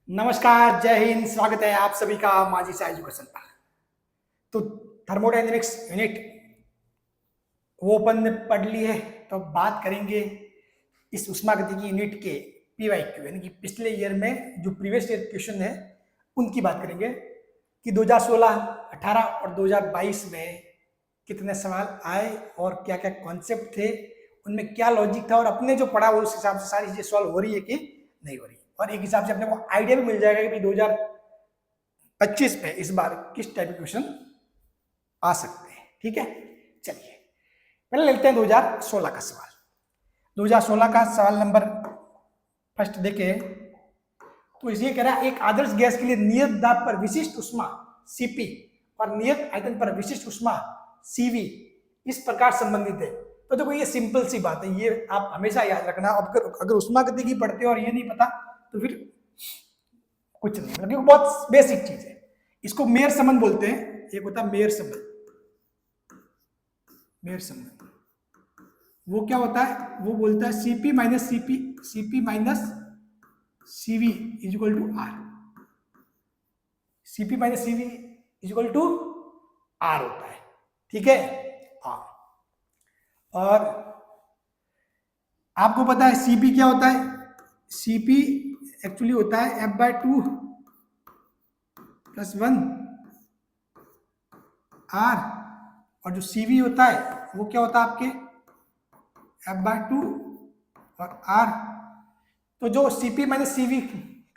नमस्कार, जय हिंद। स्वागत है आप सभी का माझी सा एजुकेशन पर। तो थर्मोडायनेमिक्स यूनिट वो अपन ने पढ़ ली है। तो अब बात करेंगे इस उष्मागतिकी यूनिट के पीवाईक्यू यानी कि पिछले ईयर में जो प्रीवियस ईयर क्वेश्चन है उनकी बात करेंगे कि 2016, 18 और 2022 में कितने सवाल आए और क्या क्या कॉन्सेप्ट थे, उनमें क्या लॉजिक था और अपने जो पढ़ा उस हिसाब से सारी चीजें सॉल्व हो रही है कि नहीं हो रही। और एक हिसाब से अपने को आइडिया भी मिल जाएगा कि 2025 में इस बार किस टाइप के क्वेश्चन आ सकते हैं। ठीक है, चलिए पहले लेते हैं 2016 का सवाल। 2016 का सवाल नंबर फर्स्ट देखें तो इसलिए कह रहा है एक आदर्श गैस के लिए नियत दाब पर विशिष्ट उष्मा Cp और नियत आयतन पर विशिष्ट उष्मा Cv इस प्रकार संबंधित है। तो देखो ये सिंपल सी बात है, ये आप हमेशा याद रखना। अगर उष्मागतिकी पढ़ते हो और ये नहीं पता तो फिर कुछ नहीं, मतलब बहुत बेसिक चीज है। इसको मेयर संबंध बोलते हैं। एक होता है मेयर संबंध। मेयर संबंध वो क्या होता है? वो बोलता है Cp minus Cv is equal to R. Cp minus Cv is equal to R होता है। ठीक है, हाँ। और आपको पता है Cp क्या होता है? Cp एक्चुअली होता है F/2 + 1 R, और जो Cv होता है वो क्या होता है आपके F/2 और R। तो जो Cp माइनस Cv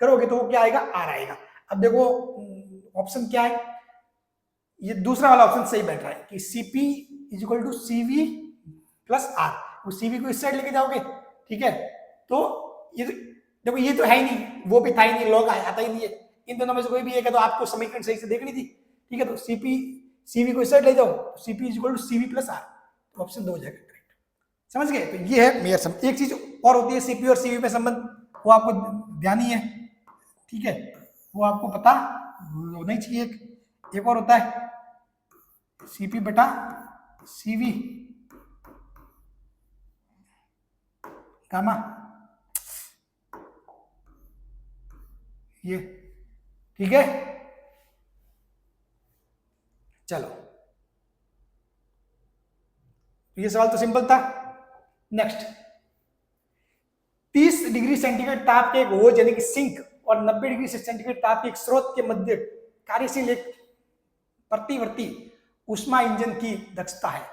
करोगे तो वो क्या आएगा? R आएगा। अब देखो ऑप्शन क्या है, ये दूसरा वाला ऑप्शन सही बैठ रहा है कि Cp is equal to Cv plus R। वो Cv को इस साइड लेके जाओगे, ठीक है, तो ये देखो ये तो है ही नहीं, वो भी था ही नहीं, लॉग आता ही नहीं है। इन दोनों में से कोई भी एक है तो आपको समीकरण सही से देखनी थी। ठीक है, तो Cv को इस साइड ले जाओ, Cp is equal to Cv plus R, तो ऑप्शन 2 हो जाएगा करेक्ट। समझ गए? तो ये है मेयर संबंध। एक चीज और होती है Cp और Cv में संबंध, वो आपको ध्यान ही है। ठीक है, वो आपको पता होना ही चाहिए। एक और होता है Cp बटा Cv गामा, ये। ठीक है, चलो ये सवाल तो सिंपल था। नेक्स्ट, 30 डिग्री सेंटीग्रेड ताप के एक होज यानी कि सिंक और 90 डिग्री सेंटीग्रेड ताप के एक स्रोत के मध्य कार्यशील एक प्रतिवर्ती उष्मा इंजन की दक्षता है।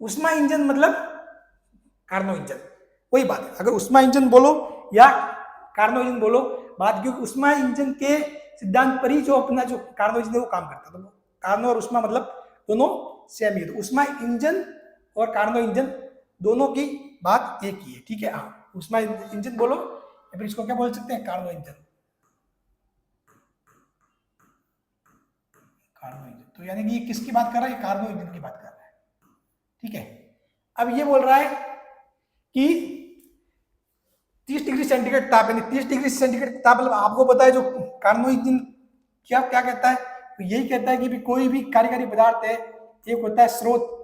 उष्मा इंजन मतलब कार्नो इंजन, वही बात है। अगर उष्मा इंजन बोलो या कार्नो इंजन बोलो, बात, क्योंकि उष्मा इंजन के सिद्धांत पर ही जो अपना जो कार्नो इंजन है वो काम करता है। तो कार्नो और उष्मा मतलब दोनों सेम ही है। तो उष्मा इंजन और कार्नो इंजन दोनों की बात एक ही है। ठीक है, हाँ, उष्मा इंजन बोलो या फिर इसको क्या बोल सकते हैं? Karnaugh engine. कार्नो इंजन, तो यानी कि ये किसकी बात कर रहा है? कार्नो इंजन की बात कर रहा है। ठीक है, अब ये बोल रहा है कि 30 डिग्री सेंटीग्रेड ताप, यानी 30 डिग्री सेंटीग्रेड ताप मतलब आपको पता है जो कार्नो इंजन क्या क्या कहता है? तो यही कहता है कि भी कोई भी कार्यकारी पदार्थ है, एक होता है स्रोत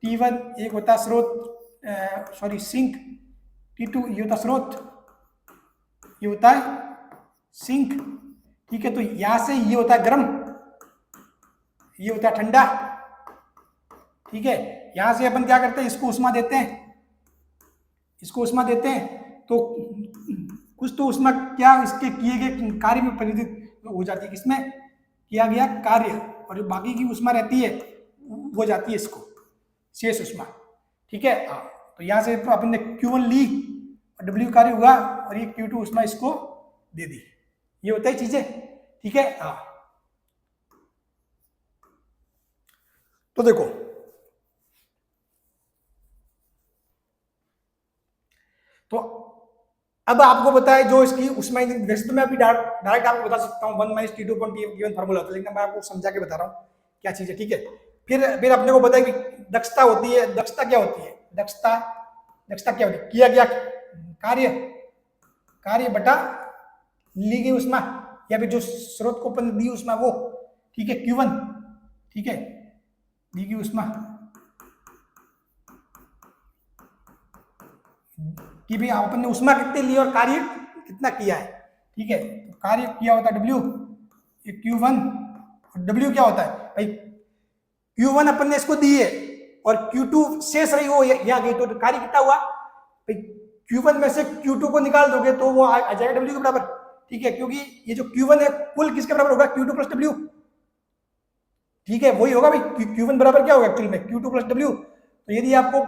T1, एक होता है स्रोत सिंक T2, ये होता है स्रोत, ये होता है सिंक। ठीक है, तो यहां से ये होता है गर्म, ये होता है ठंडा। ठीक है, यहां से अपन क्या करते हैं? इसको उष्मा देते हैं, इसको उष्मा देते हैं, तो कुछ तो उष्मा क्या इसके किए गए कार्य में परिवर्तित हो जाती है। किसमें किया गया कार्य, और जो बाकी की उष्मा रहती है वो जाती है इसको शेष उष्मा। ठीक है, हाँ, तो यहां से तो अपन ने Q1 ली और W कार्य हुआ और ये Q2 उष्मा इसको दे दी। ये होता है चीजें। ठीक है, हाँ, तो देखो तो अब आपको पता है जो इसकी उष्मा इंजन, वैसे तो मैं अभी डायरेक्ट आपको बता सकता हूँ 1 - T2 गिवन फार्मूला होता है, लेकिन मैं आपको समझा के बता रहा हूँ क्या चीज है। ठीक है, फिर अपने को पता है कि दक्षता होती है। दक्षता क्या होती है? दक्षता क्या होती है? किया गया कार्य बटा ली गई उष्मा, या फिर जो स्रोत को अपन दी उष्मा वो। ठीक है, Q1, ठीक है, दी गई उष्मा कि भाई अपन ने उष्मा कितनी ली और कार्य कितना किया है। ठीक है, तो कार्य किया होता है W, ये Q1, और W क्या होता है भाई, Q1 अपन ने इसको दी है और Q2 शेष रही वो यहाँ गई, तो कार्य कितना हुआ भाई, Q1 में से Q2 को निकाल दोगे तो वो आ जाएगा W के बराबर, ठीक है, क्योंकि ये जो Q1 है कुल किसके बराबर होगा, Q2 प्लस W, ठीक है, वही होगा भाई, Q1 बराबर क्या होगा एक्चुअली में, Q2 प्लस W। तो यदि आपको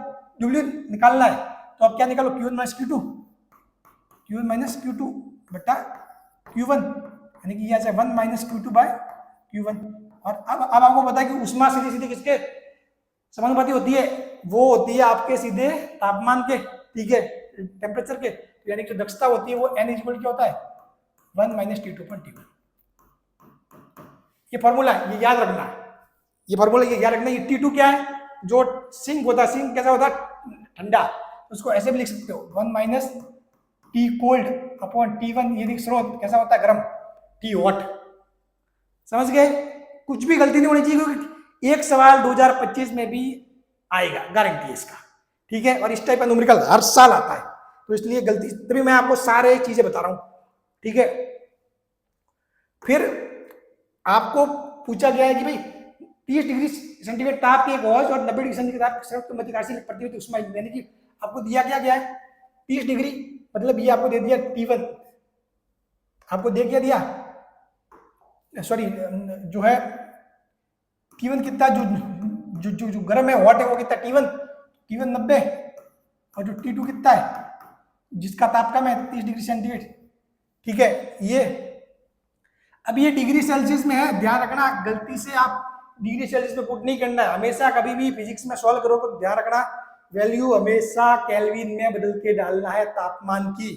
W निकालना है तो आप क्या निकालो, Q1 minus Q2, Q1 minus Q2 बटा Q1, यानी कि यहाँ से 1 माइनस Q2 बाय Q1। और अब आपको पता है कि ऊष्मा सीधे सीधे किसके समानुपाती होती है, वो होती है आपके सीधे तापमान के, ठीक है, टेम्परेचर के, तो यानी कि जो दक्षता होती है वो N इक्वल क्या होता है 1 माइनस T2/T1। ये फॉर्मूला है, ये याद रखना, ये फॉर्मूला ये याद रखना। ये T2 क्या है, जो सिंक होता है, सिंक कैसा होता है ठंडा, उसको ऐसे भी लिख सकते हो 1 minus T cold upon T1, ये स्रोत कैसा होता है गर्म, T हॉट। समझ गए, कुछ भी गलती नहीं होनी चाहिए, क्योंकि एक सवाल 2025 में भी आएगा, गारंटी है इसका, ठीक है, और इस टाइप का न्यूमेरिकल हर साल आता है, तो इसलिए गलती, तभी मैं आपको सारे चीजें बता रहा हूं, ठीक है। फिर आपको पूछा गया है कि भाई 30 डिग्री सेंटीग्रेड ताप के एक गॉस और 90 डिग्री सेंटीग्रेड ताप संयुक्त मध्यकाशीय प्रतिवर्ती ऊष्मा, यानी कि आपको दिया क्या गया है 30 डिग्री, मतलब ये आपको दे दिया T1, आपको दे क्या दिया, सॉरी जो है T1 कितना, जो जो जो गर्म है हॉट है वो कितना T1 90, और जो T2 कितना है जिसका ताप कम है 30 डिग्री सेंटीग्रेड, ठीक है। ये अब ये डिग्री सेल्सियस में है, ध्यान रखना, गलती से आप डिग्री सेल्सियस में पुट नहीं करना है, हमेशा कभी भी फिजिक्स में सॉल्व करो तो ध्यान रखना वैल्यू हमेशा केल्विन में बदल के डालना है, तापमान की,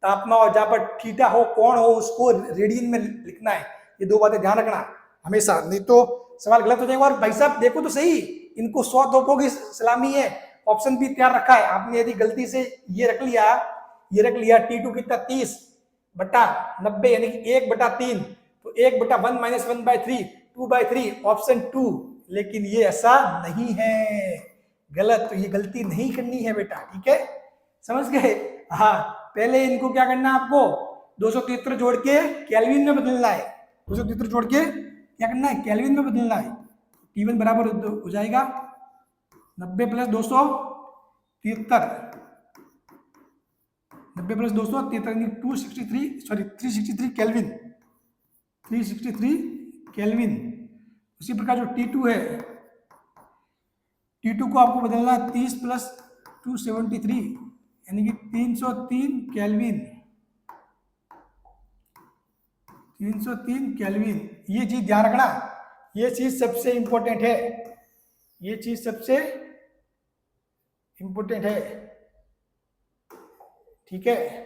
तापमान, और जहां पर थीटा हो कोण हो उसको रेडियन में लिखना है, ये दो बातें ध्यान रखना हमेशा, नहीं तो सवाल गलत हो जाएगा। और भाई साहब देखो तो सही, इनको 100 तोपों की सलामी है, ऑप्शन भी तैयार रखा है आपने, यदि गलती से ये रख लिया T2 कितना 30 बटा 90, यानी कि 1/3, तो 1/1 माइनस 1/3 2/3 ऑप्शन 2, लेकिन ये ऐसा नहीं है, गलत, तो ये गलती नहीं करनी है बेटा, ठीक है, समझ गए। हाँ, पहले इनको क्या करना है, आपको 273 जोड़ के केल्विन में बदलना है, 273 जोड़ के क्या करना है, केल्विन में बदलना है। T1 बराबर हो जाएगा 90 plus 273, 90 plus 273 263, sorry 363 kelvin, 363 kelvin. उसी प्रकार जो T2 है, T2 को आपको बदलना है 30 प्लस 273, यानी कि 303 केल्विन, 303 केल्विन। ये चीज ध्यान रखना, ये चीज सबसे इंपॉर्टेंट है, ये चीज सबसे इंपॉर्टेंट है, ठीक है।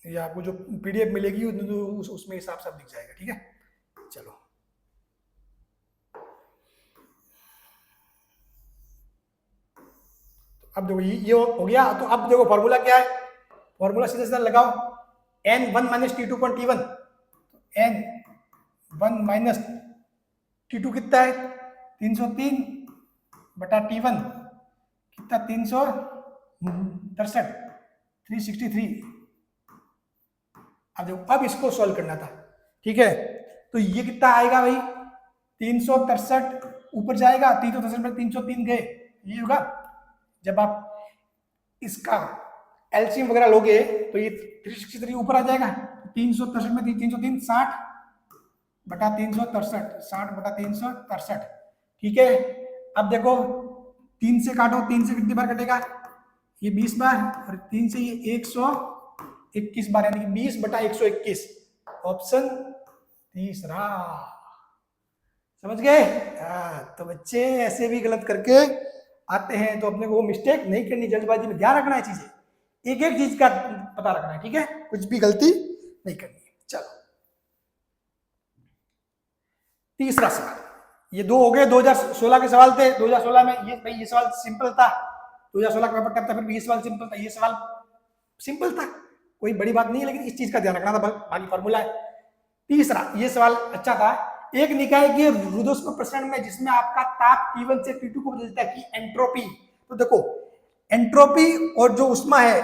ये आपको जो PDF मिलेगी उसमें हिसाब से दिख जाएगा, ठीक है। चलो, अब देखो ये हो गया, तो अब देखो फॉर्मूला क्या है, फॉर्मूला सीधा सीधा लगाओ, N1 minus T2/T1, N1 minus T2 कितना है 303 बटा T1 कितना 363, 363। अब देखो, अब इसको सॉल्व करना था, ठीक है, तो ये कितना आएगा भाई 363 ऊपर जाएगा, 363 में 303 गए, ये होगा। जब आप इसका एलसीएम वगैरह लोगे तो ये 363 ऊपर आ जाएगा, 363 में 303 60 बटा 363, 60 बटा 363, ठीक है। अब देखो 3 से काटो, 3 से कितनी बार कटेगा, ये 20 बार, और 3 से ये 121 बार, यानी कि 20 बटा 121, ऑप्शन तीसरा। समझ गए। तो बच्चे ऐसे भी गलत करके आते हैं, तो अपने को वो मिस्टेक नहीं करनी, जल्दबाजी में ध्यान रखना है, चीजें एक एक चीज का पता रखना है, ठीक है, कुछ भी गलती नहीं करनी है। चलो, तीसरा सवाल, ये दो हो गए 2016 के सवाल थे। 2016 में ये सवाल सिंपल था, 2016 का पेपर टफ था, फिर ये सवाल सिंपल था। ये सवाल सिंपल था, कोई बड़ी बात नहीं है, लेकिन इस चीज का ध्यान रखना था, बाकी फॉर्मूला है। तीसरा ये सवाल अच्छा था, एक निकाय के रुद्धोष्म प्रसरण में जिसमें आपका ताप T1 से T2 को बदलता है कि एंट्रोपी। तो देखो एंट्रोपी और जो उष्मा है,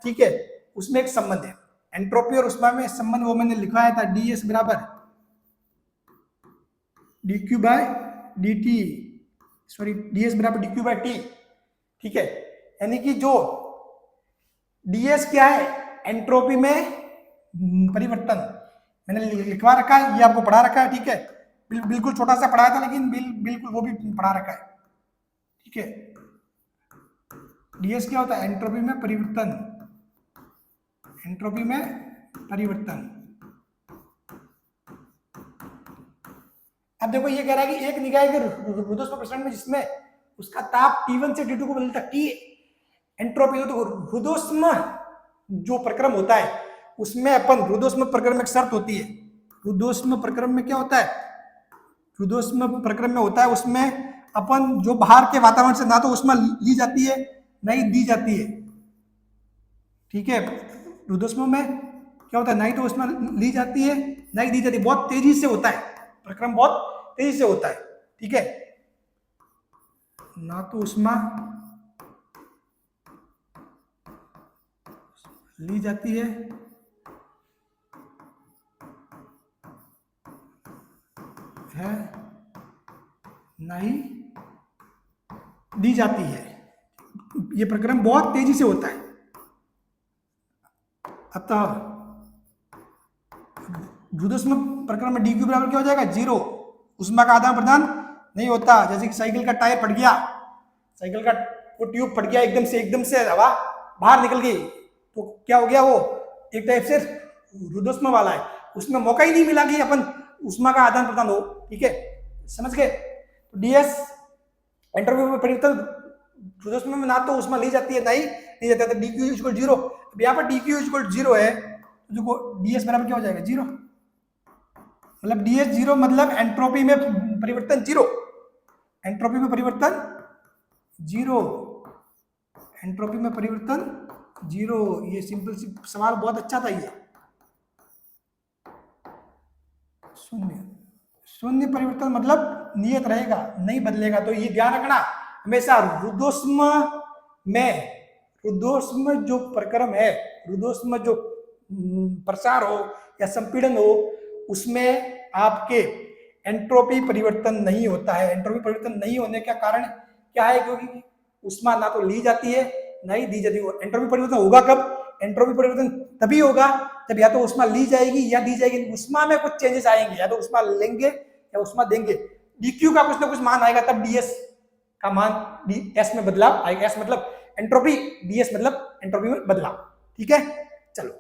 ठीक है, उसमें एक संबंध है, एंट्रोपी और उष्मा में संबंध, वो मैंने लिखवाया था, ds बराबर dq by dt, sorry ds बराबर dq बाय t, ठीक है। यानी कि जो ds क्या है, एंट्रोपी में परिवर्तन, मैंने लिखवा रखा है, ये आपको पढ़ा रखा है, ठीक है, बिल्कुल छोटा सा पढ़ाया था, लेकिन बिल्कुल वो भी पढ़ा रखा है, ठीक है। ds क्या होता है, एंट्रोपी में परिवर्तन, एंट्रोपी में परिवर्तन। अब देखो ये कह रहा है कि एक निकाय के रुद्धोष्म प्रसरण में जिसमें उसका ताप T1 से T2 को बदलता है, T एंट्रोपी। तो रुद्धोष्म जो प्रक्रम होता है उसमें अपन रुद्धोष्म प्रक्रम में एक शर्त होती है, रुद्धोष्म प्रक्रम में क्या होता है, रुद्धोष्म प्रक्रम में होता है उसमें अपन जो बाहर के वातावरण से ना तो उष्मा ली जाती है नहीं दी जाती है, ठीक है। रुद्धोष्म में क्या होता है, नहीं तो उष्मा ली जाती है नहीं दी जाती, बहुत तेजी से होता है प्रक्रम, बहुत तेजी से होता है, ठीक है। ना तो उष्मा ली जाती है नहीं दी जाती है, ये प्रक्रम बहुत तेजी से होता है। अतः रुद्धोष्म प्रक्रम में dq बराबर क्या हो जाएगा, 0। उष्मा का आदान प्रदान नहीं होता, जैसे कि साइकिल का टायर फट गया, साइकिल का वो ट्यूब फट गया, एकदम से हवा बाहर निकल गई, तो क्या हो गया, वो एक टाइप से रुद्धोष्म वाला है, उसमें मौका ही नहीं मिला कि अपन उष्मा का आदान प्रदान हो, ठीक है, समझ गए। तो ds एंट्रोपी में परिवर्तन, रुद्धोष्म में ना तो उष्मा ली जाती है नहीं दी जाती है, तो dq इक्वल 0। अब यहाँ पर dq इक्वल 0 है, तो जो ds बराबर क्या हो जाएगा, 0। मतलब ds 0 मतलब एंट्रोपी में परिवर्तन 0, एंट्रोपी में परिवर्तन 0, एंट्रोपी में परिवर्तन 0। ये सिंपल सी सवाल बहुत अच्छा था ये। शून्य परिवर्तन मतलब नियत रहेगा, नहीं बदलेगा, तो ये ध्यान रखना हमेशा। रुद्धोष्म जो प्रक्रम है, रुद्धोष्म जो प्रसार हो या संपीड़न हो, उसमें आपके एंट्रोपी परिवर्तन नहीं होता है। एंट्रोपी परिवर्तन नहीं होने का कारण क्या है, क्योंकि उष्मा ना तो ली जाती है नहीं दी जाती है। एंट्रोपी परिवर्तन होगा कब, एंट्रोपी परिवर्तन तभी होगा जब या तो उष्मा ली जाएगी या दी जाएगी, उष्मा में कुछ चेंजेस आएंगे, या तो उष्मा लेंगे या उष्मा देंगे, dq का कुछ ना कुछ मान आएगा, तब ds का मान ds में बदलाव आएगा। s मतलब एंट्रोपी, ds मतलब एंट्रोपी में बदलाव, ठीक है। चलो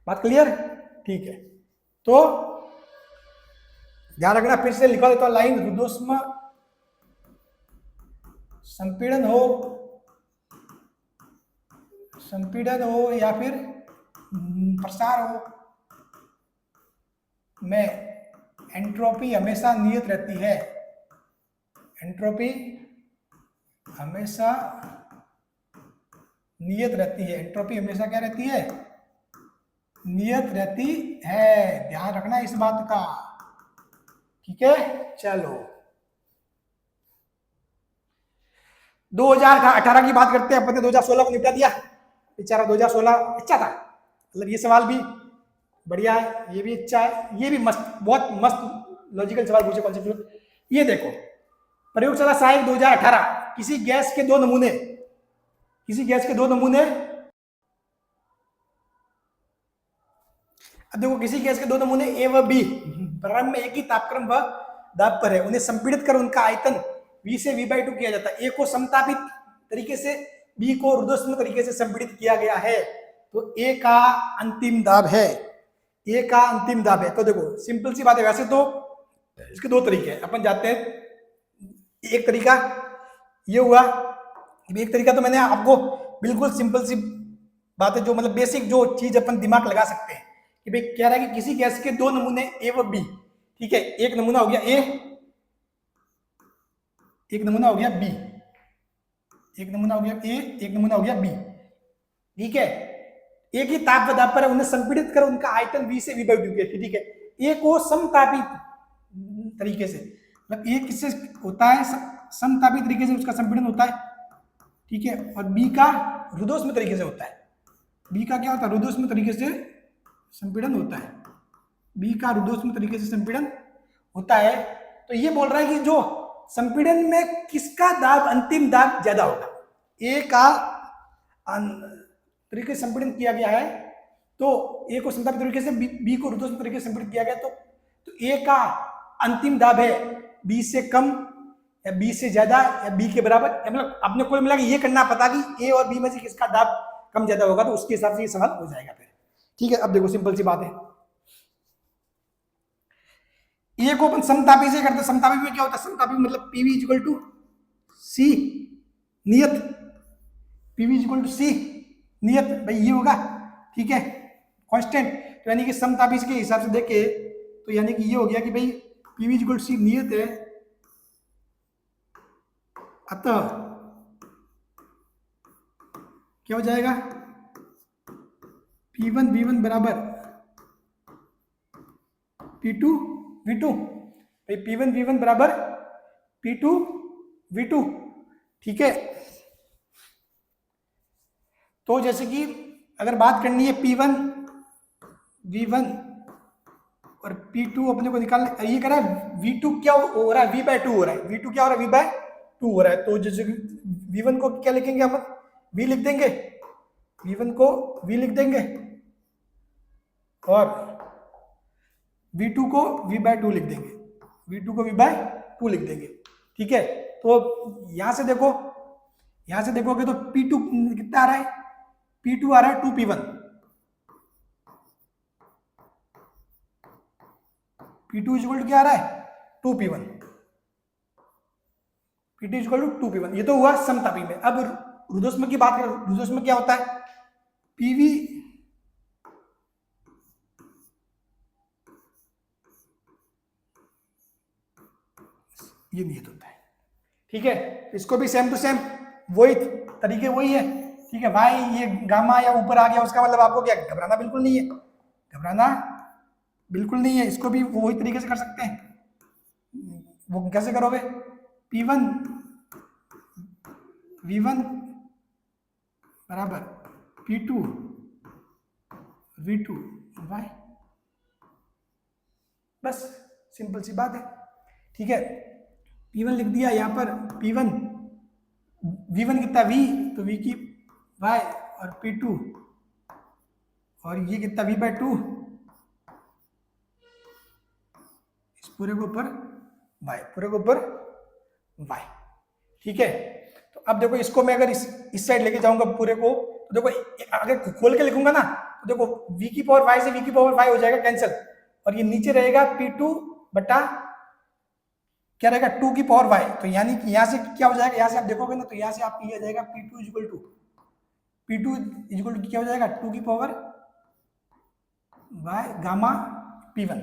बात क्लियर, ठीक है। तो ध्यान रखना, फिर से लिखा देता हूं लाइन, रुद्धोष्म संपीड़न हो या फिर प्रसार हो में एंट्रोपी हमेशा नियत रहती है, एंट्रोपी हमेशा नियत रहती है, एंट्रोपी हमेशा क्या रहती है, नियत रहती है, ध्यान रखना इस बात का, ठीक है। चलो 2018 की बात करते हैं, अपन ने 2016 को निपटा दिया, बेचारा 2016 अच्छा था, मतलब ये सवाल भी बढ़िया है, ये भी अच्छा है, ये भी मस्त, बहुत मस्त लॉजिकल सवाल पूछे कॉन्सेप्चुअल। ये देखो प्रयोगशाला सहायक 2018, किसी गैस के दो नमूने, अब देखो किसी गैस के दो नमूने ए व बी प्रारंभ में एक ही तापक्रम व दाब पर है, उन्हें संपीड़ित कर उनका आयतन V से V/2 किया जाता है। ए को समतापित तरीके से, बी को रुद्धोष्म तरीके से संपीड़ित किया गया है, तो ए का अंतिम दाब है, ए का अंतिम दाब है। तो देखो सिंपल सी बात है, वैसे तो इसके दो तरीके हैं, अपन जाते हैं, एक तरीका ये हुआ, एक तरीका तो मैंने आपको बिल्कुल सिंपल सी बात है, जो मतलब बेसिक जो चीज अपन दिमाग लगा सकते हैं कि भाई कह रहा है कि किसी गैस के दो नमूने ए व बी, ठीक है, एक नमूना हो गया ए, एक नमूना हो गया बी, एक नमूना हो गया ए, एक नमूना हो गया बी। ठीक है, एक ही ताप व दाब पर उन्हें संपीड़ित कर उनका आयतन V से V/2 किया। ठीक है, ए को समतापी तरीके से, मतलब ए किससे होता है, समतापी तरीके से उसका संपीड़न होता है। ठीक है, और बी का रुद्धोष्म तरीके से होता है। बी का क्या होता है, रुद्धोष्म तरीके से संपीड़न होता है। बी का रुद्धोष्म तरीके से संपीड़न होता है। तो ये बोल रहा है कि जो संपीड़न में किसका दाब, अंतिम दाब ज्यादा होगा, ए का तरीके से संपीड़न किया गया है, तो ए को समतापी तरीके से, बी को रुद्धोष्म तरीके से संपीड़ित किया गया, तो ए का अंतिम दाब है बी से कम या बी से ज्यादा या बी के बराबर, मतलब अपने को मिला कि ये करना पता कि ए और बी में से किसका दाब कम ज्यादा होगा, तो उसके हिसाब से ये सवाल हो जाएगा फिर। ठीक है, अब देखो सिंपल सी बात है, ए को अपन समतापी से करते, समतापी में क्या होता है, समतापी मतलब पीवी इक्वल टू सी नियत, पीवी इक्वल टू सी नियत, भाई ये होगा। ठीक है, कांस्टेंट, तो यानी कि समतापी के हिसाब से देखे तो यानी कि ये हो गया कि भाई पीवी इक्वल टू सी नियत है, अतः क्या हो जाएगा, P1 V1 बराबर P2 V2, भाई P1 V1 बराबर P2 V2। ठीक है, तो जैसे कि अगर बात करनी है P1 V1 और P2 अपने को निकालना, ये कह रहा है V2 क्या हो रहा है, V/2 हो रहा है, V2 क्या हो रहा है, V/2 हो रहा है। तो जैसे V1 को क्या लिखेंगे हम, V लिख देंगे, V1 को V लिख देंगे और V2 को V/2 लिख देंगे, V2 को V/2 लिख देंगे। ठीक है, तो यहां से देखो, यहां से देखोगे तो P2 कितना आ रहा है, P2 आ रहा है 2P1, P2 इक्वल टू क्या आ रहा है 2P1, P2 equal to 2P1। ये तो हुआ समतापी में। अब रुद्धोष्म की बात करें, रुद्धोष्म क्या होता है, PV ये नियत होता है। ठीक है, इसको भी सेम टू सेम वही तरीके वही है। ठीक है भाई, ये गामा या ऊपर आ गया उसका मतलब आपको क्या घबराना बिल्कुल नहीं है, घबराना बिल्कुल नहीं है, इसको भी वही तरीके से कर सकते हैं। वो कैसे करोगे, P1 V1 बराबर P2 V2 वाई, बस सिंपल सी बात है। ठीक है, P1 लिख दिया, यहाँ पर P1 V1 कितना V, तो V की Y और P2 और ये कितना V/2, इस पूरे के ऊपर Y, पूरे के ऊपर Y। ठीक है, तो अब देखो इसको मैं अगर इस साइड लेके जाऊंगा पूरे को, तो देखो अगर खोल के लिखूंगा ना, तो देखो V की पावर Y से V की पावर Y हो जाएगा कैंसिल, और ये नीचे रहेगा P2 बटा क्या रहेगा 2 की पावर Y। तो यानी कि यहाँ से क्या हो जाएगा, यहाँ से आप देखोगे ना, तो यहाँ से आपको ये आ जाएगा P2 इक्वल टू क्या हो जाएगा 2 की power Y gamma P1,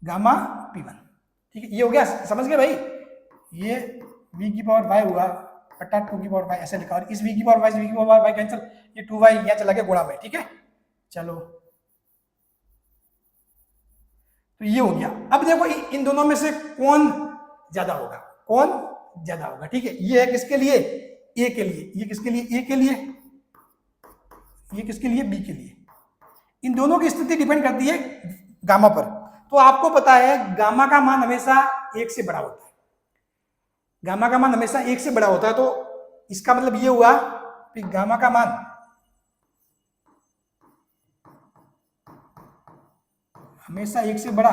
gamma P1। ठीक है, ये हो गया, समझ गए भाई, ये V की पावर Y हुआ बटा 2 की पावर Y ऐसे लिखा, और इस V की पावर Y से V की पावर Y कैंसिल, ये 2Y यहाँ चला गया गुणा में। ठीक है, चलो तो ये हो गया। अब देखो इन दोनों में से कौन ज्यादा होगा, कौन ज्यादा होगा। ठीक है, ये है किसके लिए, ए के लिए, ये किसके लिए, ए के लिए, ये किसके लिए, बी के लिए। इन दोनों की स्थिति डिपेंड करती है गामा पर। तो आपको पता है गामा का मान हमेशा 1 से बड़ा होता है, गामा का मान हमेशा 1 से बड़ा होता है। तो इसका मतलब ये हुआ कि गामा का मान हमेशा 1 से बड़ा,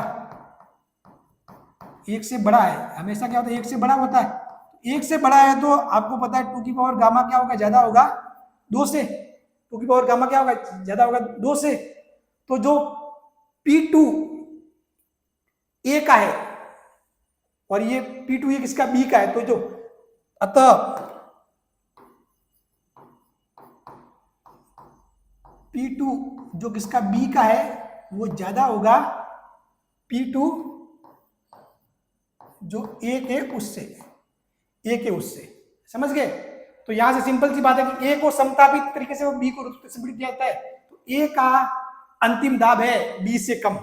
1 से बड़ा है, हमेशा क्या होता है 1 से बड़ा होता है। 1 से बड़ा है तो आपको पता है 2 की पावर गामा क्या होगा, ज्यादा होगा 2 से, 2 की पावर गामा क्या होगा, ज्यादा होगा 2 से। तो जो P2 ए का है और ये P2 ये किसका, बी का है, तो जो अतः P2 जो किसका बी का है वो ज्यादा होगा P2 जो A के उससे, समझ गए। तो यहां से सिंपल सी बात है कि A को समतापित तरीके से वो B को संपीड़ित किया जाता है, तो A का अंतिम दाब है B से कम।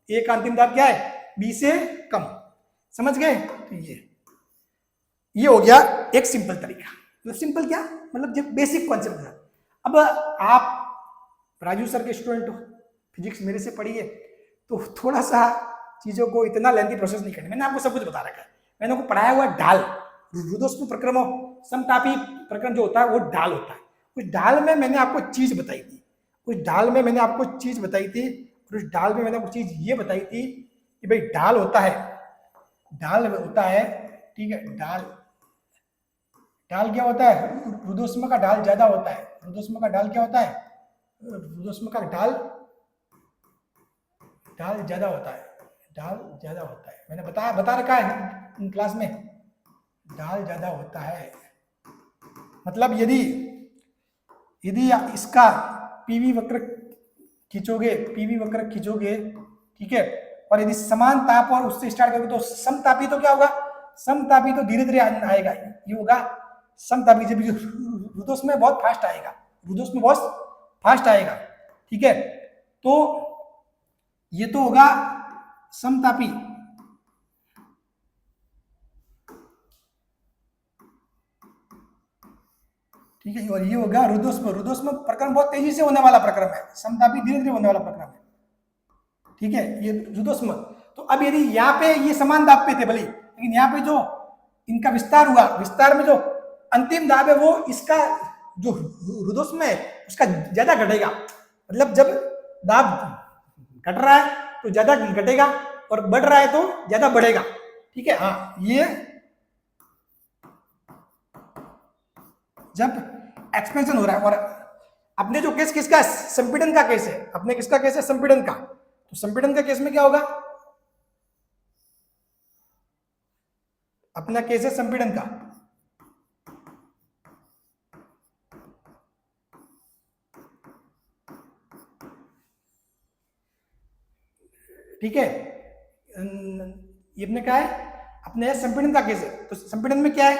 A का अंतिम दाब क्या है? B से कम, समझ गए। तो ये हो गया एक सिंपल तरीका। मतलब सिंपल क्या, मतलब जो बेसिक कॉन्सेप्ट है। अब आप राजू सर के स्टूडेंट हो, फिजिक्स मेरे से पढ़ी है, तो थोड़ा सा चीजों को इतना लेंथी प्रोसेस नहीं करना। मैंने आपको सब कुछ बता रखा है, मैंने आपको पढ़ाया हुआ ढाल, रुद्धोष्म प्रक्रम, समतापी प्रक्रम जो होता है वो ढाल होता है। उस ढाल में मैंने आपको चीज बताई थी, उस ढाल में मैंने आपको चीज बताई थी, और उस ढाल में मैंने आपको चीज ये बताई थी कि भाई ढाल होता है, ठीक है, ढाल क्या होता है? रुद्धोष्म का ढाल ज्यादा होता है। रुद्धोष्म का ढाल क्या होता है? रुद्धोष्म का ढाल ज्यादा होता है, ढाल ज्यादा होता है। मैंने बता रखा है क्लास में, ढाल ज्यादा होता है। मतलब यदि इसका पीवी वक्र खींचोगे, ठीक है, और यदि समान ताप और उससे स्टार्ट करोगे तो समतापी, तो क्या होगा? समतापी तो धीरे धीरे आएगा, ये होगा समतापी। जब रुद्धोष्म में बहुत फास्ट आएगा, ठीक है, तो ये तो होगा समतापी, ठीक है, और ये होगा रुद्धोष्म प्रक्रम बहुत तेजी से होने वाला प्रक्रम है, समतापी धीरे धीरे होने वाला प्रक्रम है, ठीक है, ये रुद्धोष्म। तो अब यदि यहाँ पे ये समान दाब पे थे भले, लेकिन यहाँ पे जो इनका विस्तार हुआ, विस्तार में जो अंतिम दाब है वो इसका जो रुद्धोष्म है उसका ज्यादा घटेगा। मतलब जब दाब घट रहा है तो ज्यादा घटेगा, और बढ़ रहा है तो ज्यादा बढ़ेगा, ठीक है। हाँ, ये जब एक्सपेंशन हो रहा है, और अपने जो केस किसका, संपीड़न का केस है, अपने किसका केस है? संपीड़न का। तो संपीड़न का केस में क्या होगा? अपना केस है संपीड़न का, ठीक है। ये अपने क्या है? अपने संपीड़न का केस है। तो संपीड़न में क्या है?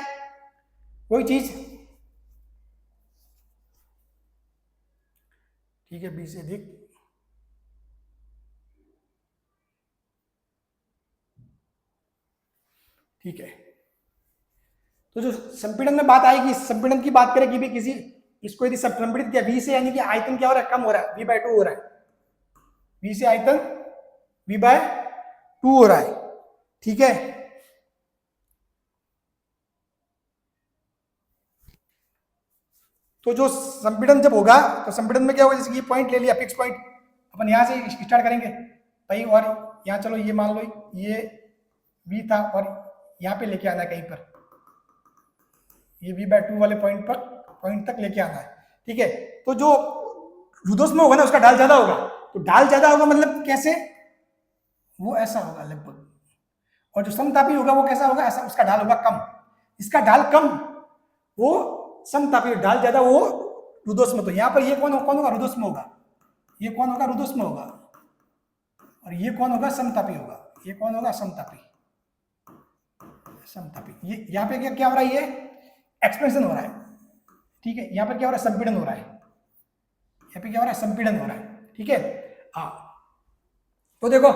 कोई चीज, ठीक है, 20 से अधिक, ठीक है। तो जो संपीड़न में बात आएगी, संपीड़न की बात करें कि भी किसी इसको यदि संपीड़ित किया V से, यानी कि आयतन क्या हो रहा है? कम हो रहा है, V/2 हो रहा है, V से आयतन V/2 हो रहा है, ठीक है। तो जो संपीड़न जब होगा तो संपीड़न में क्या होगा? जैसे ये पॉइंट ले लिया, फिक्स पॉइंट, अपन यहां से स्टार्ट करेंगे भाई, और यहाँ चलो ये मान लो ये V था, और यहाँ पे लेके आना है कहीं पर, ये V/2 वाले पॉइंट तक लेके आना है, ठीक है। तो जो रुद्धोष्म होगा ना उसका ढाल ज्यादा होगा, तो ढाल ज्यादा होगा मतलब कैसे? वो ऐसा होगा लगभग, और जो समतापी होगा वो कैसा होगा? ऐसा, उसका ढाल होगा कम। इसका ढाल कम, वो समतापी, ढाल ज्यादा वो रुद्धोष्म। तो यहाँ पर ये कौन होगा? रुद्धोष्म होगा। ये कौन होगा? रुद्धोष्म होगा। और ये कौन होगा? समतापी होगा। ये कौन होगा? समतापी। ये यहाँ पे क्या हो रहा है? ये एक्सपेंशन हो रहा है, ठीक है। यहाँ पर क्या हो रहा है? संपीड़न हो रहा है। यहाँ पे क्या हो रहा है? संपीड़न हो रहा है, ठीक है। हाँ, तो देखो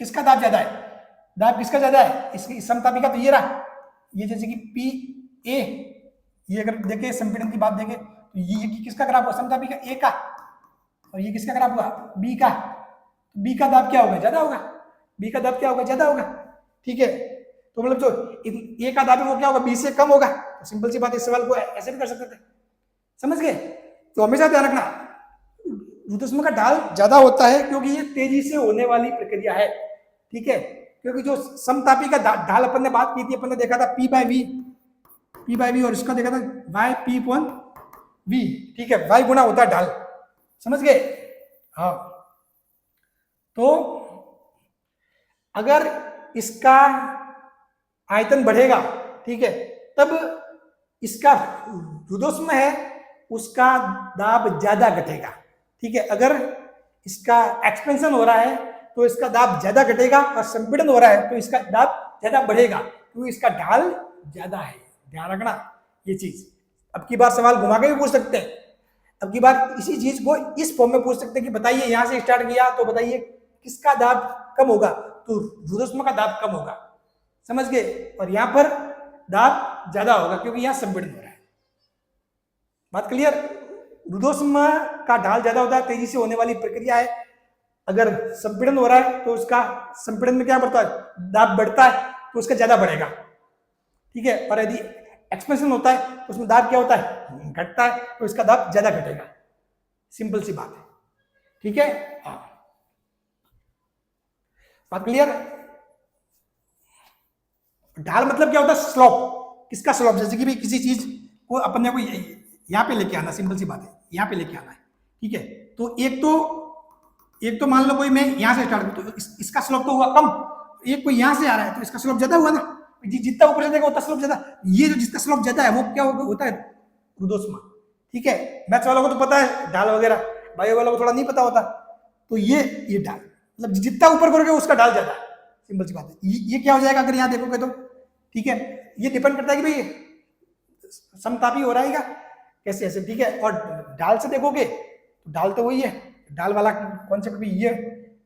किसका दाब ज्यादा है? दाब किसका ज्यादा है? इसकी समतापी का। तो ये रहा, ये जैसे कि पी ए, ये अगर देखे संपीड़न की बात देखे तो ये किसका ग्राफ हुआ? समतापी का, ए का। और ये किसका ग्राफ हुआ? बी का। बी का दाब क्या होगा? ज्यादा होगा। बी का दाब क्या होगा? ज्यादा होगा, ठीक है। तो मतलब जो ए का दाब है वो क्या होगा? बी से कम होगा। तो सिंपल सी बात, इस सवाल को ऐसे भी कर सकते थे, समझ गए। तो हमेशा ध्यान रखना, रुद्धोष्म का ढाल ज्यादा होता है क्योंकि ये तेजी से होने वाली प्रक्रिया है, ठीक है। क्योंकि जो समतापी का ढाल अपन ने बात की थी, अपन ने देखा था P/V, और इसका देखा था YP/V, ठीक है। Y गुना होता है ढाल, समझ गए। हाँ, तो अगर इसका आयतन बढ़ेगा, ठीक है, तब इसका रुद्धोष्म है उसका दाब ज्यादा घटेगा, ठीक है। अगर इसका एक्सपेंशन हो रहा है तो इसका दाब ज्यादा घटेगा, और संपीड़न हो रहा है तो इसका दाब ज्यादा बढ़ेगा, क्योंकि इसका ढाल ज्यादा है। ध्यान रखना ये चीज। अब की बार सवाल घुमा के भी पूछ सकते हैं, अब की बार इसी चीज को इस फॉर्म में पूछ सकते हैं कि बताइए यहां से स्टार्ट किया तो बताइए किसका दाब कम होगा, तो रुद्धोष्म का दाब कम होगा, समझ गए, और यहां पर दाब ज्यादा होगा क्योंकि यहां संपीड़न हो रहा है। बात क्लियर। रुद्धोष्म का ढाल ज्यादा होता है, तेजी से होने वाली प्रक्रिया है। अगर संपीड़न हो रहा है तो उसका संपीड़न में क्या बढ़ता है, दाब बढ़ता है तो उसका ज्यादा बढ़ेगा, ठीक है। और यदि एक्सपेंशन होता है तो उसमें दाब क्या होता है, घटता है, तो इसका दाब ज्यादा घटेगा। सिंपल सी बात है, ठीक है। हाँ, बात क्लियर। ढाल मतलब क्या होता है, स्लोप। किसका स्लोप, जैसे कि भाई किसी चीज को अपने को यहाँ पे लेके आना, सिंपल सी बात है, यहाँ पे लेके आना है, ठीक है। तो एक तो मान लो कोई मैं यहां से स्टार्ट करूं तो इसका स्लोप तो हुआ कम, एक कोई यहां से आ रहा है तो इसका स्लोप ज्यादा हुआ ना, जितना ऊपर जाएगा उतना स्लोप ज्यादा। ये जो जिसका स्लोप ज्यादा है वो क्या होता है, रुद्धोष्म, ठीक है। मैथ्स वालों को तो पता है ढाल वगैरह, बायो वालों को थोड़ा नहीं पता होता। तो ये ढाल मतलब जितना ऊपर करोगे उसका ढाल ज्यादा, सिंपल सी बात है। ये क्या हो जाएगा अगर यहाँ देखोगे तो, ठीक है। ये डिपेंड करता है कि भाई समतापी हो रहा है क्या, कैसे ऐसे, ठीक है। और ढाल से देखोगे तो ढाल तो वही है, ढाल वाला कॉन्सेप्ट भी ये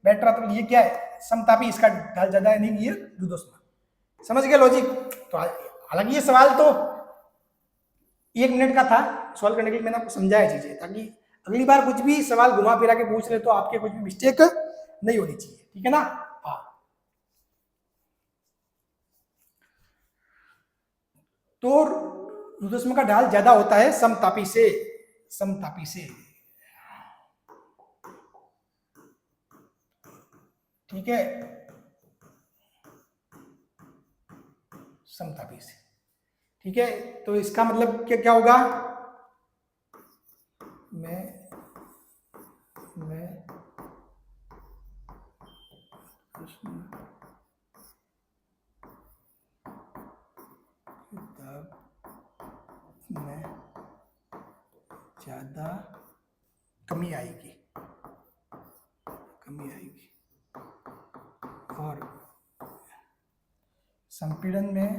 बैठ रहा, तो ये क्या है, समतापी, इसका ढाल ज्यादा है, नहीं ये रुद्धोष्म। समझ गए लॉजिक। तो हालांकि ये सवाल तो 1 मिनट का था, सॉल्व करने के लिए मैंने आपको समझाया चीजें, ताकि अगली बार कुछ भी सवाल घुमा फिरा के पूछ रहे तो आपके कुछ भी मिस्टेक नहीं होनी चाहिए, ठीक है ना। हाँ, तो रुद्धोष्म का ढाल ज्यादा होता है समतापी से, समतापी से, ठीक है, समतापी से, ठीक है। तो इसका मतलब क्या क्या होगा, मैं में ज्यादा कमी आएगी, और संपीड़न में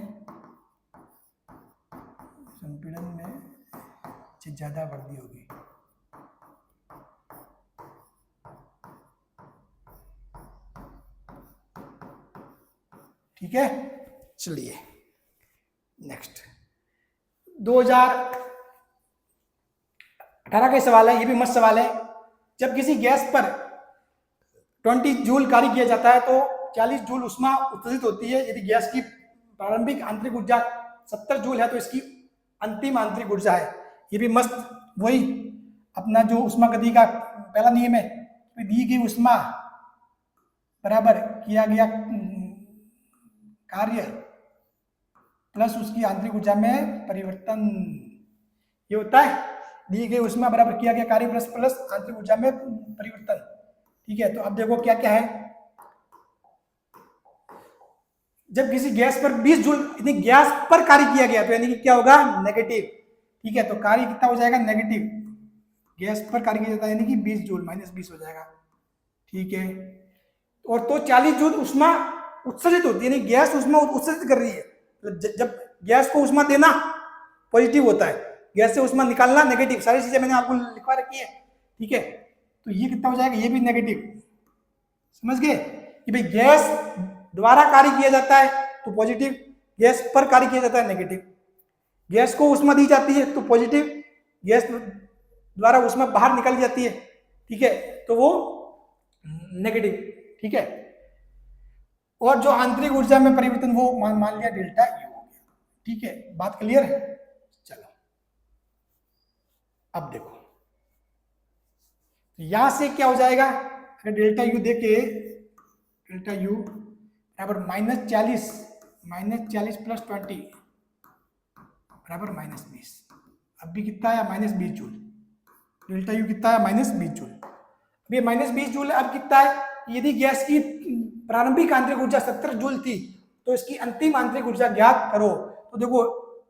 ज्यादा वृद्धि होगी, ठीक है। चलिए नेक्स्ट 2018 का सवाल है, ये भी मस्त सवाल है। जब किसी गैस पर 20 जूल कार्य किया जाता है तो 40 जूल ऊष्मा उत्सर्जित होती है। यदि गैस की प्रारंभिक आंतरिक ऊर्जा 70 जूल है तो इसकी अंतिम आंतरिक ऊर्जा है। ये भी मस्त, वही अपना जो ऊष्मा गति का पहला नियम है, दी गई ऊष्मा बराबर किया गया कार्य प्लस उसकी आंतरिक ऊर्जा में परिवर्तन, ये होता है दी गई ऊष्मा बराबर किया गया कार्य प्लस आंतरिक ऊर्जा में परिवर्तन, ठीक है। तो अब देखो क्या क्या है। जब किसी गैस पर 20 जूल यानी गैस पर कार्य किया गया तो यानी कि क्या होगा, नेगेटिव, ठीक है। तो कार्य कितना हो जाएगा, नेगेटिव, गैस पर कार्य किया जाता है यानी कि 20 जूल -20 हो जाएगा, ठीक है। और तो 40 जूल ऊष्मा उत्सर्जित होती है, यानी गैस ऊष्मा उत्सर्जित कर रही है। तो जब गैस को ऊष्मा देना पॉजिटिव होता है, गैस से ऊष्मा निकालना नेगेटिव, सारी चीजें मैंने आपको लिखवा रखी है, ठीक है। तो ये कितना हो जाएगा, ये भी नेगेटिव, समझ गए कि भाई गैस द्वारा कार्य किया जाता है तो पॉजिटिव, गैस पर कार्य किया जाता है नेगेटिव, गैस को ऊष्मा दी जाती है तो पॉजिटिव, गैस द्वारा ऊष्मा बाहर निकल जाती है, ठीक है, तो वो नेगेटिव, ठीक है। और जो आंतरिक ऊर्जा में परिवर्तन वो मान लिया डेल्टा यू हो गया, ठीक है। बात क्लियर है। चलो अब देखो यहां से क्या हो जाएगा, अगर डेल्टा यू देखे, डेल्टा यू बराबर -40 प्लस 20 बराबर -20, अब भी कितना है -20 जूल, डेल्टा यू कितना है -20 जूल, अब ये -20 जूल है। अब कितना है, यदि गैस की प्रारंभिक आंतरिक ऊर्जा 70 जूल थी तो इसकी अंतिम आंतरिक ऊर्जा ज्ञात करो। तो देखो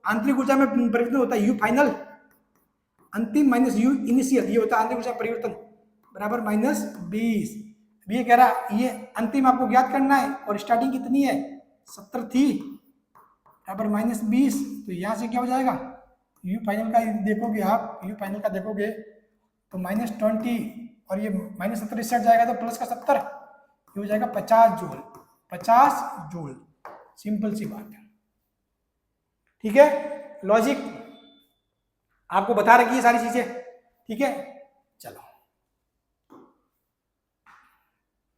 आंतरिक ऊर्जा में परिवर्तन होता है यू फाइनल अंतिम माइनस यू इनिशियल, ये होता है आंतरिक ऊर्जा परिवर्तन बराबर -20। ये कह रहा ये अंतिम आपको ज्ञात करना है और स्टार्टिंग कितनी है 70 थी, बराबर -20। तो यहाँ से क्या हो जाएगा, यू फाइनल का देखोगे आप, यू फाइनल का देखोगे तो -20 और ये -70 इस साइड जाएगा तो प्लस का 70, ये हो जाएगा 50 जूल। 50 जूल, सिंपल सी बात है। ठीक है, लॉजिक आपको बता रखी है सारी चीजें। ठीक है, चलो।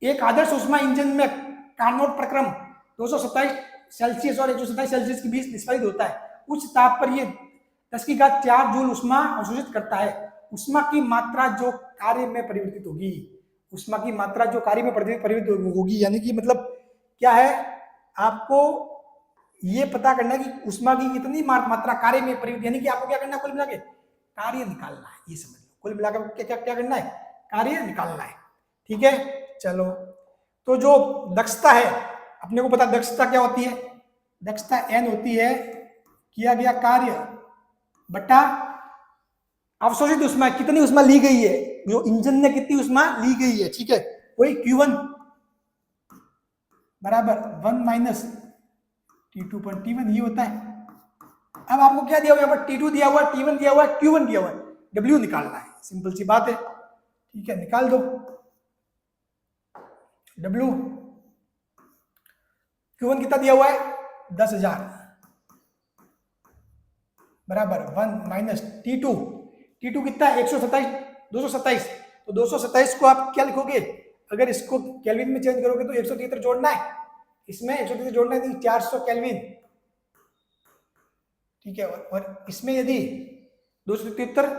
एक आदर्श ऊष्मा इंजन में कार्नोट प्रक्रम 227 सेल्सियस और 127 सेल्सियस के बीच निष्पादित होता है। उच्च ताप पर यह 10⁴ जूल ऊष्मा अवशोषित करता है। ऊष्मा की मात्रा जो कार्य में परिवर्तित होगी, ऊष्मा की मात्रा जो कार्य में परिवर्तित होगी, यानी कि मतलब क्या है, आपको ये पता करना है कि ऊष्मा की कितनी मात्रा कार्य में परिवर्तित, यानी कि आपको क्या करना है, कुल मिला के कार्य निकालना है। ये समझ लो, कुल मिलाकर क्या क्या करना है, कार्य निकालना है। ठीक है, चलो। तो जो दक्षता है, अपने को पता दक्षता क्या होती है, दक्षता N होती है किया गया कार्य बटा अवशोषित ऊष्मा, कितनी ऊष्मा ली गई है, जो इंजन ने कितनी ऊष्मा ली गई है। ठीक है, वही Q1 बराबर 1 - T2/T1 ये होता है। अब आपको क्या दिया हुआ है, T2 दिया हुआ है, T1 दिया हुआ है, Q1 दिया हुआ है, W निकालना है, सिंपल सी बात है। ठीक है, निकाल दो W। Q1 कितना दिया हुआ है 10,000 बराबर 1 - T2, T2 कितना है 227, तो 227 को आप क्या लिखोगे, अगर इसको केल्विन में चेंज करोगे तो 173 जोड़ना है, इसमें 173 जोड़ना है, 400 केल्विन। ठीक है, और इसमें यदि 273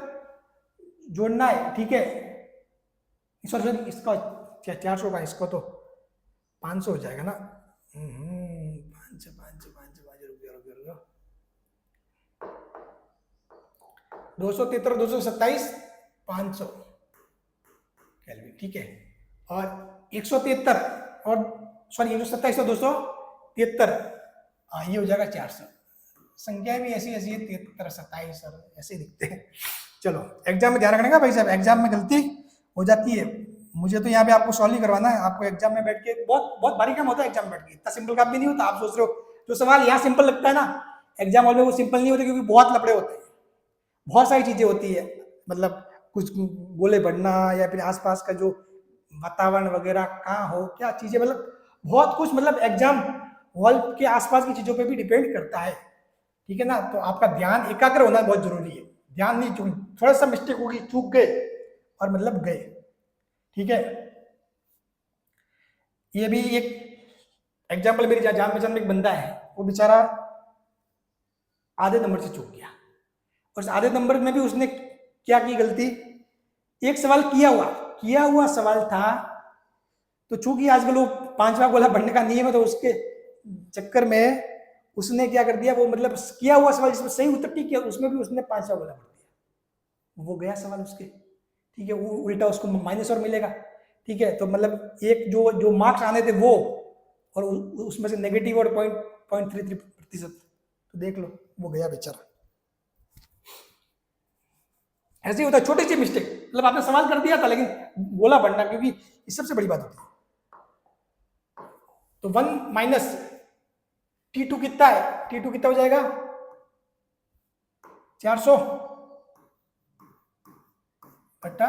जोड़ना है, ठीक है, सॉरी इसका 400 का, इसको तो 500 हो जाएगा ना। 273 227 500 केल्विन। ठीक है, और 173 और सॉरी 127 और 273, ये हो जाएगा 400। संख्या भी ऐसी ऐसी है, 73 27 और ऐसे दिखते हैं। चलो, एग्जाम में ध्यान रखने का भाई साहब, एग्जाम में गलती हो जाती है। मुझे तो यहाँ पे आपको सॉल्व ही करवाना है, आपको एग्जाम में बैठ के बहुत बहुत भारी काम होता है एग्जाम में बैठ के, इतना सिंपल काम भी नहीं होता। आप सोच रहे हो जो सवाल यहाँ सिंपल लगता है ना, एग्जाम हॉल में वो सिंपल नहीं होते, क्योंकि बहुत लफड़े होते हैं, बहुत सारी चीजें होती है, मतलब कुछ गोले बढ़ना या फिर आसपास का जो वातावरण वगैरह कहाँ हो, क्या चीजें, मतलब बहुत कुछ, मतलब एग्जाम हॉल के आसपास की चीजों पे भी डिपेंड करता है। ठीक है ना, तो आपका ध्यान एकाग्र होना बहुत जरूरी है, ध्यान नहीं चूक, थोड़ा सा मिस्टेक होगी, चूक गए और मतलब गए। ठीक है, ये भी एक एग्जाम्पल, मेरी जान पहचान में एक बंदा है, वो बेचारा आधे नंबर से चूक गया, और आधे नंबर में भी उसने क्या की गलती, एक सवाल किया हुआ सवाल था, तो चूंकि आजकल वो 5वां गोला बढ़ने का नियम है, तो उसके चक्कर में उसने क्या कर दिया, वो मतलब किया हुआ सवाल जिसमें सही उत्तर ठीक किया, उसमें भी उसने 5वां गोला बढ़ दिया, वो गया सवाल उसके। ठीक है, वो उल्टा उसको माइनस और मिलेगा। ठीक है, तो मतलब एक जो मार्क्स आने थे वो, और उसमें से नेगेटिव और 0.33%, तो देख लो वो गया बेचारा। ऐसे ही होता है, छोटी सी मिस्टेक, मतलब आपने सवाल कर दिया था लेकिन गोला बढ़ना, क्योंकि इस सबसे बड़ी बात होती है। तो 1 - T2 कितना है, T2 कितना हो जाएगा 400 बटा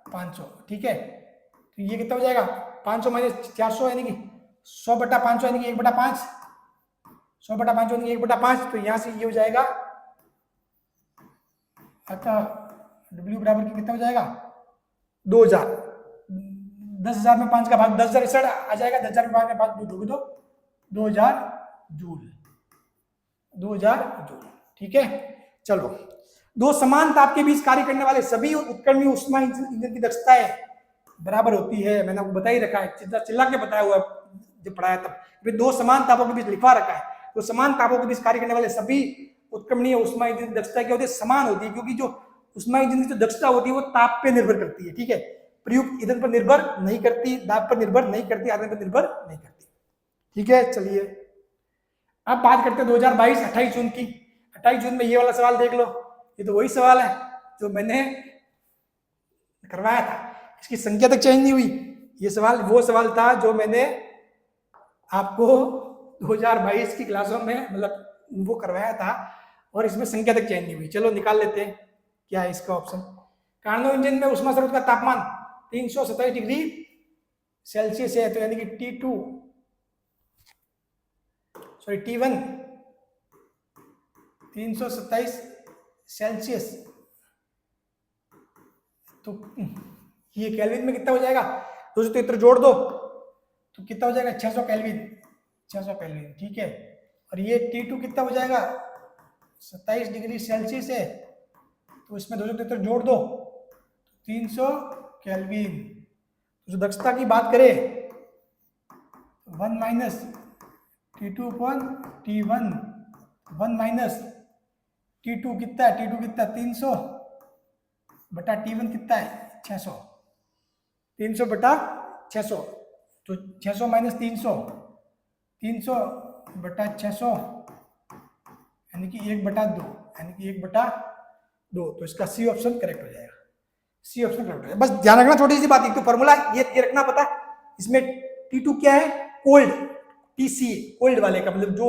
500। ठीक है, तो ये कितना हो जाएगा 500 - 400 यानी कि 100 बटा 500 यानी कि 1/5, 100 बटा 500 यानी कि 1/5। तो यहां से ये हो जाएगा, अतः W बराबर कितना हो जाएगा 2000। 10,000 में 5 का भाग 10,000 इस साइड आ जाएगा, 10,000 में 5 का भाग 2 तो 2000 जूल, 2000 जूल। ठीक है, चलो। दो समान ताप के बीच कार्य करने वाले सभी उपकरण में ऊष्मा इंजन की दक्षता है बराबर होती है। मैंने आपको बता ही रखा है, चिल्ला के बताया हुआ जब पढ़ाया तब, दो समान तापों के बीच लिखवा रखा है। तो समान तापों के बीच कार्य करने वाले सभी उत्क्रमणीय ऊष्मा इंजन की दक्षता क्या होती है, समान होती है, क्योंकि जो ऊष्मा इंजन की जो दक्षता होती है वो ताप पे निर्भर करती है। ठीक है, प्रयुक्त ईंधन पर निर्भर नहीं करती, दाब पर निर्भर नहीं करती, आयतन पर निर्भर नहीं करती। ठीक है, चलिए अब बात करते हैं 2022 28 जून की। 28 जून में ये वाला सवाल देख लो, ये तो वही सवाल है जो मैंने करवाया था। इसकी संख्या तक चेंज नहीं हुई। ये सवाल वो सवाल था जो मैंने आपको 2022 की क्लासों में मतलब वो करवाया था, और इसमें संख्या तक चेंज नहीं हुई। चलो निकाल लेते हैं क्या है इसका ऑप्शन। कार्नो इंजन में उष्मा स्रोत का तापमान 327 डिग्री सेल्सियस है, तो यानी कि T1 327 सेल्सियस, तो ये केल्विन में कितना हो जाएगा, 273 जोड़ दो तो कितना हो जाएगा 600 केल्विन, 600 केल्विन, ठीक है। और ये T2 कितना हो जाएगा 27 डिग्री सेल्सियस है, तो इसमें 273 जोड़ दो 300 केल्विन। तो दक्षता की बात करें 1 minus T2 upon T1, 1 minus T2 कितना है, T2 कितना 300 बटा T1 कितना है 600, 300 बटा 600, तो 600 माइनस 300, 300 बटा 600 यानी कि 1/2, यानी कि 1/2, तो इसका सी ऑप्शन करेक्ट हो जाएगा। सी ऑप्शन करेक्ट हो जाएगा। बस ध्यान रखना छोटी सी बात, एक तो फॉर्मूला ये रखना पता है, इसमें T2 क्या है, कोल्ड, TC कोल्ड वाले का मतलब जो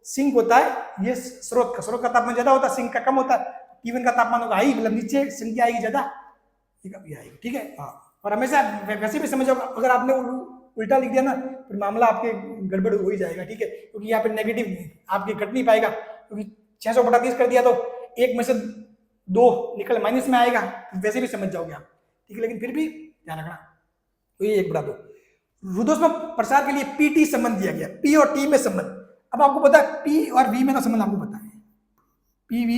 सिंक होता है, ये स्रोत का तापमान ज्यादा होता है, सिंक का कम होता है। T1 का तापमान होगा हाई, मतलब नीचे सिंक की आएगी ज्यादा, ये आएगी, ठीक है। हाँ, और हमेशा वैसे भी समझो, अगर आपने उल्टा लिख दिया ना फिर मामला आपके गड़बड़ हो ही जाएगा, ठीक है, क्योंकि यहाँ पे नेगेटिव आपके घट नहीं पाएगा, क्योंकि 600 बटा 30 कर दिया तो एक में से 2 निकल माइनस में आएगा, वैसे भी समझ जाओगे आप, ठीक है। लेकिन फिर भी ध्यान रखना, तो ये 1/2। रुद्धोष्म प्रसार के लिए PT संबंध दिया गया, P और T में संबंध। अब आपको पता है P और V में का संबंध आपको पता है, PV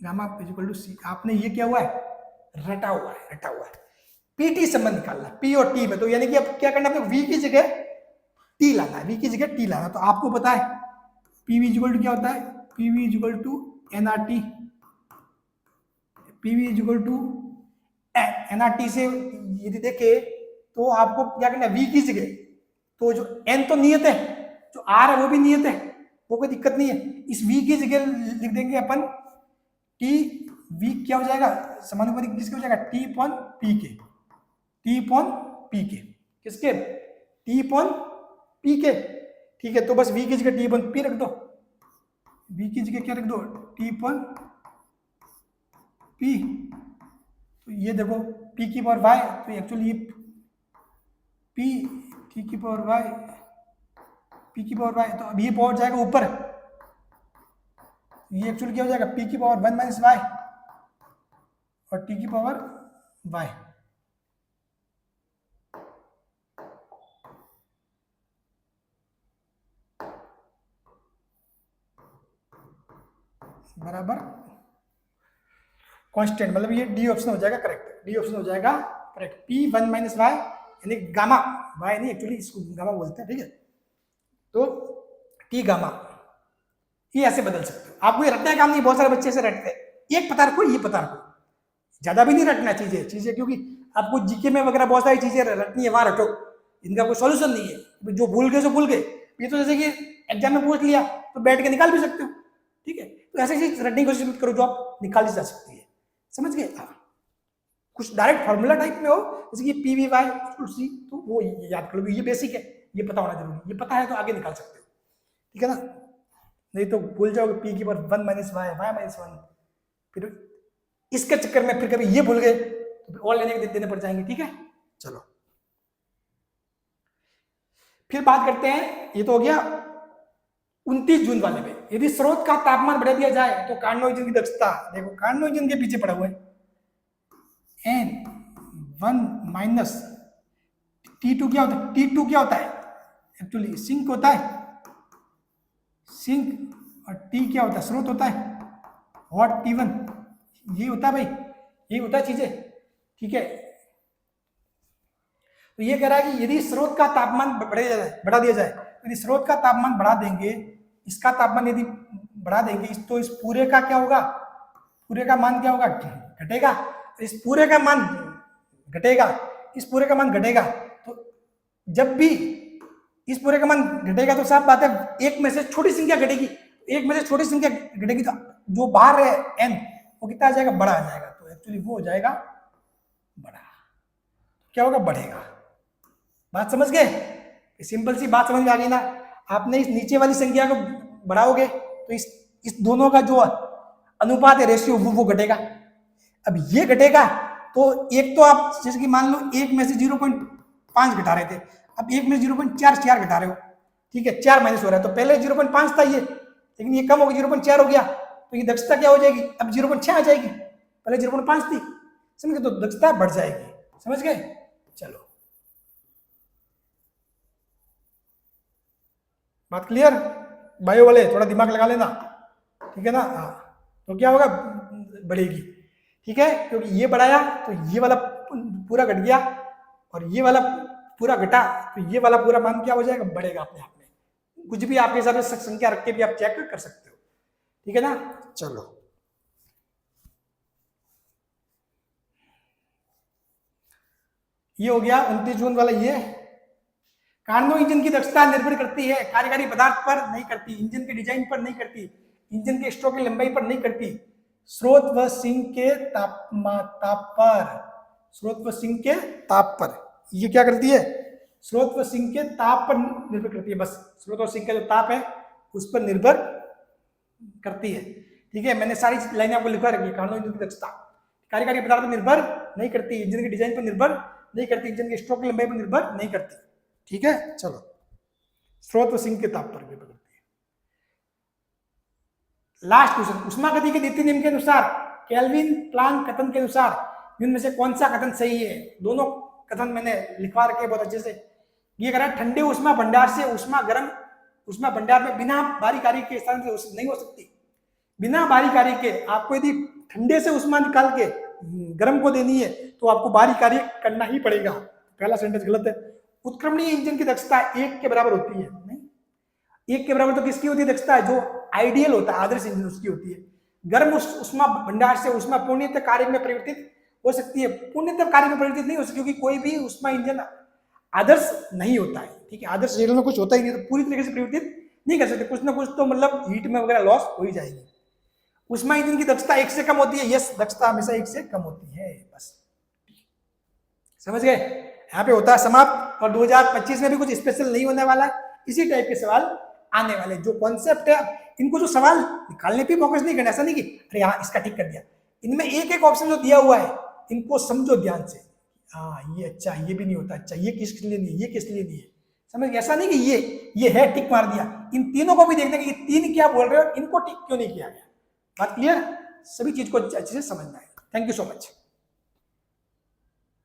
gamma equal to C, आपने ये क्या हुआ है रटा हुआ है। PT संबंध निकालना P और T में, तो यानी कि अब क्या करना है, V की जगह T लाना है, V की जगह T लाना। तो आपको पता है PV इक्वल टू क्या होता है, PV equal to nRT, PV equal to nRT से यदि देखे तो आपको क्या करना है, V की जगह, तो जो N तो नियत है, जो R है वो भी नियत है, वो कोई दिक्कत नहीं है, इस V की जगह लिख देंगे अपन T, V क्या हो जाएगा समानुपातिक किसके हो जाएगा, T अपॉन P के, T अपॉन P के, किसके T अपॉन P के, ठीक है। तो बस V की जगह T अपॉन P रख दो, V की जगह क्या रख दो T अपॉन P, तो ये देखो P की पावर Y, तो एक्चुअली ये P T की पावर Y, P की पावर Y, तो अब ये पहुंच जाएगा ऊपर, ये एक्चुअली क्या हो जाएगा P की पावर 1 माइनस Y और T की पावर Y, बराबर कांस्टेंट, मतलब ये डी ऑप्शन हो जाएगा करेक्ट, डी ऑप्शन हो जाएगा करेक्ट। P 1 माइनस Y यानी गामा, Y नहीं एक्चुअली इसको गामा बोलते हैं, ठीक है। तो T गामा, ये ऐसे बदल सकते हो, आपको ये रटने का काम नहीं, बहुत सारे बच्चे ऐसे रटते हैं, एक पता रखो, ये पता रखो, ज्यादा भी नहीं रटना चीजें, क्योंकि आपको जीके में वगैरह बहुत सारी चीजें रटनी है, वहां रटो, इनका कोई सॉल्यूशन नहीं है, जो भूल गए सो भूल गए। ये तो जैसे कि एग्जाम में पूछ लिया तो बैठ के निकाल भी सकते हो, ठीक है। तो ऐसी चीज रटने की कोशिश मत करो जो आप निकाली जा सकती है, समझ गए। कुछ डायरेक्ट फॉर्मूला टाइप में हो, जैसे कि PVY सी, तो वो याद कर लो, ये बेसिक है, ये पता होना जरूरी, ये पता है तो आगे निकाल सकते हो, ठीक है ना, नहीं तो भूल जाओगे P की power 1 minus Y, Y minus 1, फिर इसके चक्कर में फिर कभी ये भूल गए तो फिर और लेने देने पड़ जाएंगे, ठीक है। चलो फिर बात करते हैं, ये तो हो गया 29 जून वाले में, यदि स्रोत का तापमान बढ़ा दिया जाए तो कार्नो इंजन की दक्षता, देखो कार्नो इंजन के पीछे पड़ा हुआ है N1 माइनस T2 क्या होता है, T2 क्या होता है एक्चुअली सिंक होता है, सिंक, और T क्या होता है स्रोत होता है, हॉट T1, ये होता है भाई, ये होता है चीजें, ठीक है। तो ये कह रहा है कि यदि स्रोत का तापमान बढ़ा दिया जाए, यदि स्रोत का तापमान बढ़ा देंगे, इसका तापमान यदि बढ़ा देंगे, तो इस पूरे का क्या होगा, पूरे का मान क्या होगा, घटेगा, इस पूरे का मान घटेगा, इस पूरे का मान घटेगा, तो जब भी इस पूरे का मान घटेगा तो साफ बात है एक में से छोटी संख्या घटेगी, एक में से छोटी संख्या घटेगी तो जो बाहर है n वो कितना आ जाएगा, बड़ा आ जाएगा, तो एक्चुअली वो हो जाएगा बड़ा। क्या होगा, बढ़ेगा। बात समझ गए? सिंपल सी बात समझ में आ गई ना। आपने इस नीचे वाली संख्या को बढ़ाओगे तो इस दोनों का जो अनुपात है, रेशियो, वो घटेगा। अब ये घटेगा तो एक तो आप जैसे कि मान लो एक में से 0.5 घटा रहे थे, अब एक में 0.44 घटा रहे हो, ठीक है, 4 माइनस हो रहा है, तो पहले 0.5 था ये, लेकिन ये कम हो गया, 0.4 हो गया, तो ये दक्षता क्या हो जाएगी, अब 0.6 आ जाएगी, पहले 0.5 थी, समझ गए, तो दक्षता बढ़ जाएगी। समझ गए? चलो, बात क्लियर? बायो वाले थोड़ा दिमाग लगा लेना, ठीक है ना? हाँ, तो क्या होगा, बढ़ेगी, ठीक है, क्योंकि ये बढ़ाया तो ये वाला पूरा घट गया, और ये वाला पूरा घटा तो ये वाला पूरा मान क्या हो जाएगा, बढ़ेगा अपने आप में। कुछ भी आपके हिसाब से संख्या रख के भी आप चेक कर सकते हो, ठीक है ना? चलो, ये हो गया 29 जून वाला। ये कार्नो इंजन की दक्षता निर्भर करती है कार्यकारी पदार्थ पर, नहीं करती, इंजन के डिजाइन पर नहीं करती, इंजन के स्ट्रोक की लंबाई पर नहीं करती, स्रोत व सिंक के ताप पर, स्रोत व सिंक के ताप पर। ये क्या करती है, स्रोत व सिंक के ताप पर निर्भर करती है, बस स्रोत और सिंक का जो ताप है उस पर निर्भर करती है, ठीक है। मैंने सारी लाइनें आपको लिखा रखी है। कार्नो इंजन की दक्षता कार्यकारी पदार्थ पर निर्भर नहीं करती, इंजन के डिजाइन पर निर्भर नहीं करती, इंजन के स्ट्रोक की लंबाई पर निर्भर नहीं करती, ठीक है। चलो, स्रोत व सिंक के ताप पर निर्भर करती है। लास्ट क्वेश्चन, उष्मागति के द्वितीय नियम के अनुसार केल्विन प्लांक कथन के अनुसार इनमें से कौन सा कथन सही है? दोनों कथन मैंने लिखवा रखे बहुत अच्छे से। ये कह रहा है ठंडे उष्मा भंडार से उष्मा गर्म उष्मा भंडार में बिना बारी कार्य के स्थानांतरित नहीं हो सकती। बिना बारी कार्य के आपको यदि ठंडे से उष्मा निकाल के गर्म को देनी है तो आपको बारी कार्य करना ही पड़ेगा। पहला सेंटेंस गलत है। उत्क्रमणीय इंजन की दक्षता 1 के बराबर होती है, नहीं, 1 के बराबर तो किसकी होती है दक्षता? जो आइडियल होता है, आदर्श इंजन, उसकी होती है। गर्म उष्मा भंडार से उष्मा पूर्णतः कार्य में परिवर्तित हो सकती है, पूर्णतः कार्य में परिवर्तित नहीं हो सकती, क्योंकि कोई भी उष्मा इंजन आदर्श नहीं होता है, ठीक है। आदर्श इंजन में कुछ होता ही नहीं, तो पूरी तरीके से परिवर्तित नहीं कर सकते, कुछ ना कुछ तो मतलब हीट में वगैरह लॉस हो ही जाएगी। उष्मा इंजन की दक्षता 1 से कम होती है, यस, दक्षता हमेशा 1 से कम होती है, बस समझ गए। यहाँ पे होता है समाप्त। और 2025 में भी कुछ स्पेशल नहीं होने वाला है, इसी टाइप के सवाल आने वाले। जो कॉन्सेप्ट है इनको जो सवाल निकालने पे फोकस नहीं करना, ऐसा नहीं कि अरे हाँ इसका ठीक कर दिया, इनमें एक एक ऑप्शन जो दिया हुआ है इनको समझो ध्यान से। हाँ ये अच्छा, ये भी नहीं होता, अच्छा ये किस लिए नहीं है, ये किस लिए नहीं है, समझ गए। ऐसा नहीं कि ये है टिक मार दिया, इन तीनों को भी देखना कि ये तीन क्या बोल रहे हो, इनको टिक क्यों नहीं किया गया। बात क्लियर? सभी चीज को अच्छे से समझना है। Thank you so much.